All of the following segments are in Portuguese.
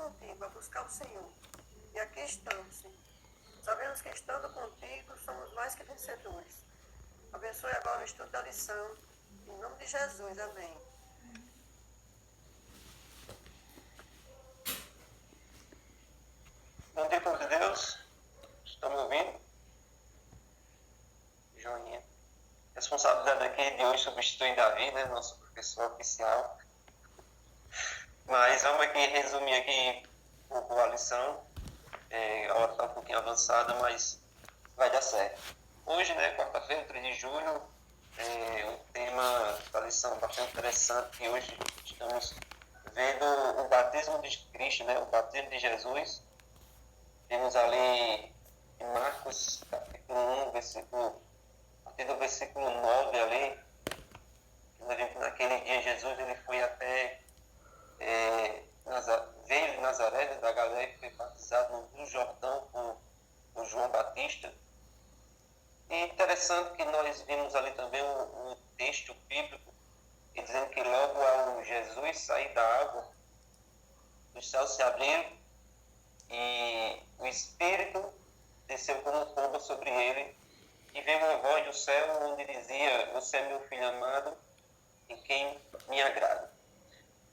contigo a buscar o Senhor. E aqui estamos, Senhor. Sabemos que estando contigo somos mais que vencedores. Abençoe agora o estudo da lição. Em nome de Jesus, amém. Bom dia, povo de Deus. Estão me ouvindo? Joinha. Responsabilidade aqui de hoje substituir Davi, né? Nosso professor oficial. Mas vamos aqui resumir aqui um pouco a lição. A hora está um pouquinho avançada, mas vai dar certo. Hoje, né, quarta-feira, 3 de julho, um tema da lição bastante interessante, que hoje estamos vendo o batismo de Cristo, né? O batismo de Jesus. Temos ali em Marcos, capítulo 1, a partir do versículo 9 ali, naquele dia Jesus ele foi até veio de Nazaré, da Galileia, que foi batizado no Rio Jordão por João Batista. E interessante que nós vimos ali também o texto bíblico, dizendo que logo ao Jesus sair da água, os céus se abriram e o Espírito desceu como pomba sobre ele, e veio uma voz do céu onde dizia: você é meu filho amado, em quem me agrada.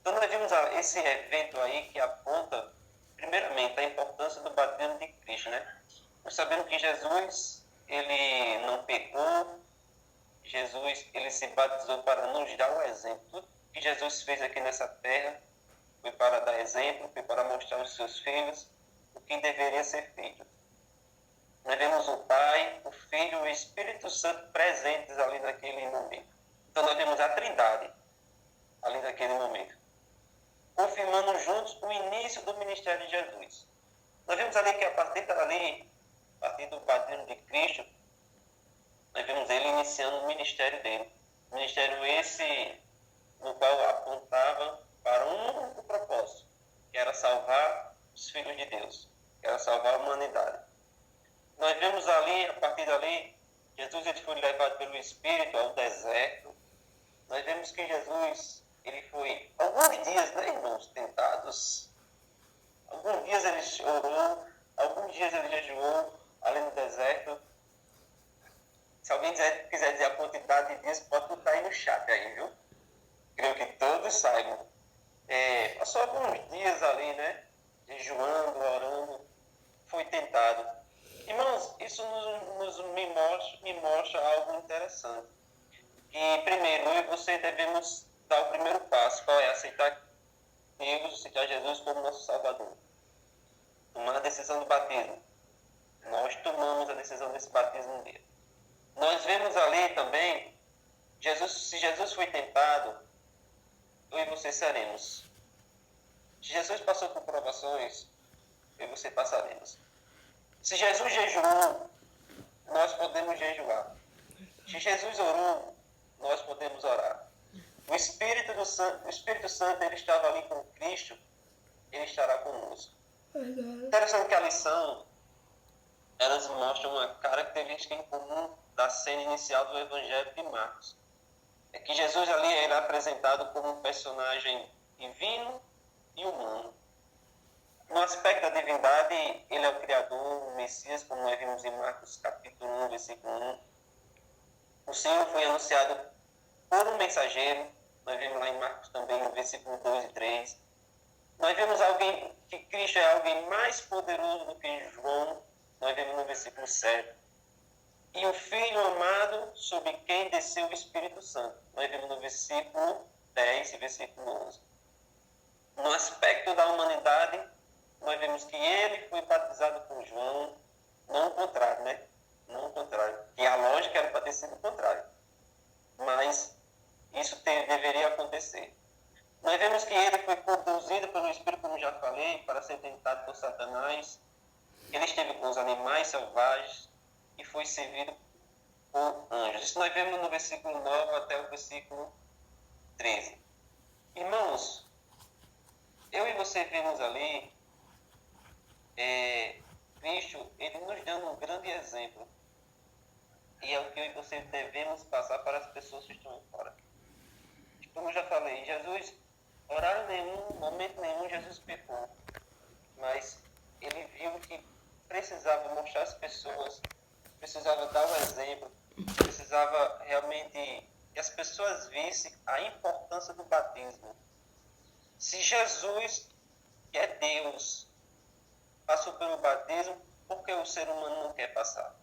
Então nós vimos esse evento aí que aponta, primeiramente, a importância do batismo de Cristo, né? Nós sabemos que Jesus, ele não pecou, Jesus, ele se batizou para nos dar o exemplo. Tudo que Jesus fez aqui nessa terra foi para dar exemplo, foi para mostrar aos seus filhos o que deveria ser feito. Nós vemos o Pai, o Filho e o Espírito Santo presentes ali naquele momento. Então nós vemos a Trindade ali naquele momento, confirmando juntos o início do ministério de Jesus. Nós vemos ali que a partir do batismo de Cristo, nós vemos ele iniciando o ministério dele. Ministério esse no qual apontava para um único propósito, que era salvar os filhos de Deus, que era salvar a humanidade. Nós vemos ali, a partir dali, Jesus ele foi levado pelo Espírito ao deserto. Nós vemos que Jesus ele foi alguns dias, né, irmãos, tentados. Alguns dias ele chorou, alguns dias ele jejuou ali no deserto. Se alguém quiser dizer a quantidade de dias, pode botar aí no chat aí, viu? Creio que todos saibam. Passou alguns dias ali, né? Jejuando, orando, foi tentado. Irmãos, isso me mostra algo interessante. E primeiro, eu e você devemos dar o primeiro passo, qual é aceitar Deus, aceitar Jesus como nosso Salvador. Tomar a decisão do batismo. Nós tomamos a decisão desse batismo dele. Nós vemos ali também, se Jesus foi tentado, eu e você seremos. Se Jesus passou por provações, eu e você passaremos. Se Jesus jejuou, nós podemos jejuar. Se Jesus orou, nós podemos orar. O Espírito Santo, ele estava ali com Cristo, ele estará conosco. Interessante que a lição, elas mostram uma característica em comum da cena inicial do Evangelho de Marcos. É que Jesus ali era apresentado como um personagem divino e humano. No aspecto da divindade, ele é o Criador, o Messias, como nós vimos em Marcos capítulo 1, versículo 1. O Senhor foi anunciado por um mensageiro, nós vemos lá em Marcos também, no versículo 2 e 3. Nós vemos que Cristo é alguém mais poderoso do que João, nós vemos no versículo 7. E o Filho amado, sobre quem desceu o Espírito Santo, nós vemos no versículo 10 e versículo 11. No aspecto da humanidade, nós vemos que ele foi batizado por João, não o contrário, né? Não o contrário. Que a lógica era para ter sido o contrário. Mas isso deveria acontecer. Nós vemos que ele foi conduzido pelo Espírito, como já falei, para ser tentado por Satanás. Ele esteve com os animais selvagens e foi servido por anjos. Isso nós vemos no versículo 9 até o versículo 13. Irmãos, eu e você vemos ali Cristo, ele nos dando um grande exemplo. E é o que eu e você devemos passar para as pessoas que estão fora. Como eu já falei, Jesus, horário nenhum, momento nenhum, Jesus pecou. precisava mostrar às pessoas, precisava dar um exemplo, precisava realmente que as pessoas vissem a importância do batismo. Se Jesus, que é Deus, passou pelo batismo, por que o ser humano não quer passar?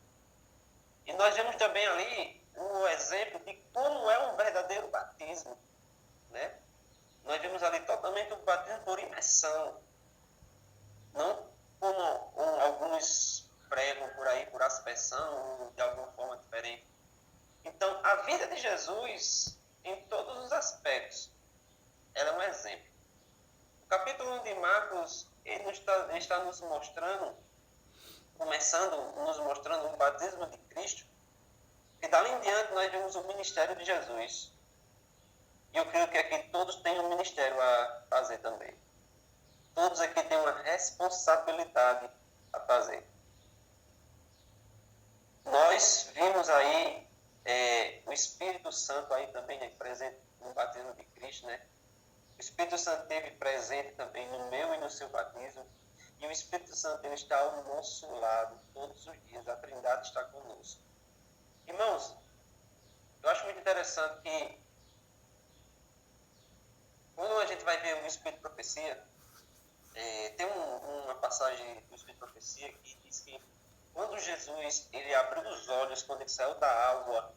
E nós vemos também ali o exemplo de como é um verdadeiro batismo, né? Nós vemos ali totalmente o batismo por imersão, não como alguns pregam por aí, por aspersão, ou de alguma forma diferente. Então, a vida de Jesus, em todos os aspectos, ela é um exemplo. O capítulo 1 de Marcos, ele está nos mostrando, nos mostrando o batismo de Cristo, e dali em diante nós vemos o ministério de Jesus. E eu creio que aqui todos têm um ministério a fazer também. Todos aqui têm uma responsabilidade a fazer. Nós vimos aí o Espírito Santo aí também, né, presente no batismo de Cristo, né? O Espírito Santo esteve presente também no meu e no seu batismo. E o Espírito Santo ele está ao nosso lado todos os dias. A Trindade está conosco. Irmãos, eu acho muito interessante que quando a gente vai ver o Espírito de Profecia, tem uma passagem do Espírito de Profecia que diz que quando Jesus ele abriu os olhos, quando ele saiu da água,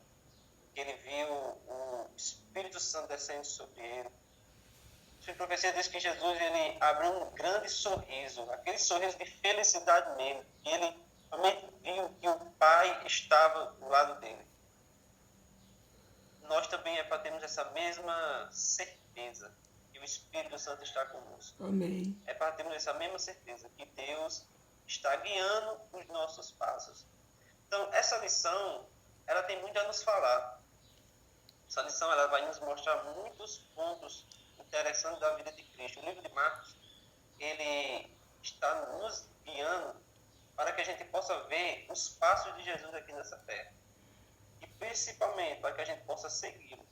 ele viu o Espírito Santo descendo sobre ele. O Espírito de Profecia diz que Jesus ele abriu um grande sorriso, aquele sorriso de felicidade nele. E ele realmente viu que o Pai estava do lado dele. Nós também é para termos essa mesma certeza que o Espírito Santo está conosco. Amém. É para termos essa mesma certeza que Deus está guiando os nossos passos. Então, essa lição, ela tem muito a nos falar. Essa lição, ela vai nos mostrar muitos pontos interessantes da vida de Cristo. O livro de Marcos, ele está nos guiando para que a gente possa ver os passos de Jesus aqui nessa terra. E principalmente para que a gente possa segui-lo.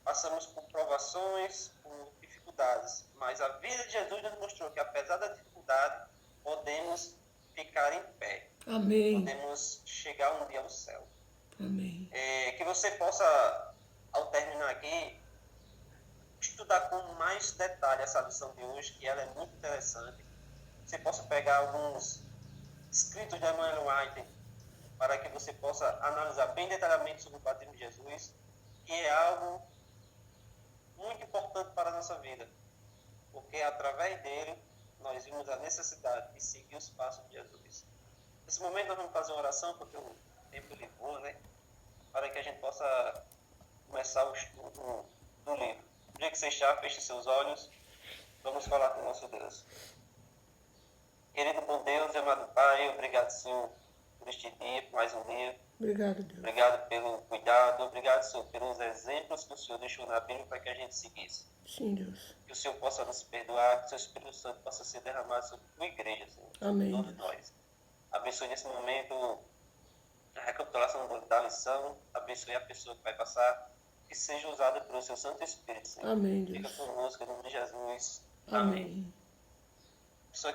Passamos por provações, por dificuldades, mas a vida de Jesus nos mostrou que apesar da dificuldade, podemos ficar em pé. Amém. Podemos chegar um dia ao céu. Amém. Que você possa, ao terminar aqui, estudar com mais detalhe essa lição de hoje, que ela é muito interessante. Você possa pegar alguns escritos de Ellen White para que você possa analisar bem detalhadamente sobre o batismo de Jesus, que é algo muito importante para a nossa vida, porque através dele nós vimos a necessidade de seguir os passos de Jesus. Nesse momento nós vamos fazer uma oração, porque o tempo ele voa, né? Para que a gente possa começar o estudo do livro. No dia que você está, feche seus olhos, vamos falar com o nosso Deus. Querido bom Deus, amado Pai, obrigado, Senhor, por este dia, por mais um dia. Obrigado, Deus. Obrigado pelo cuidado, obrigado, Senhor, pelos exemplos que o Senhor deixou na Bíblia para que a gente seguisse. Sim, Deus. Que o Senhor possa nos perdoar, que o seu Espírito Santo possa ser derramado sobre a tua igreja, Senhor. Amém. Todos nós. Abençoe nesse momento a recapitulação da lição, abençoe a pessoa que vai passar, que seja usada pelo seu Santo Espírito, Senhor. Amém, Fica Deus. conosco, em nome de Jesus. Amém. Pessoa que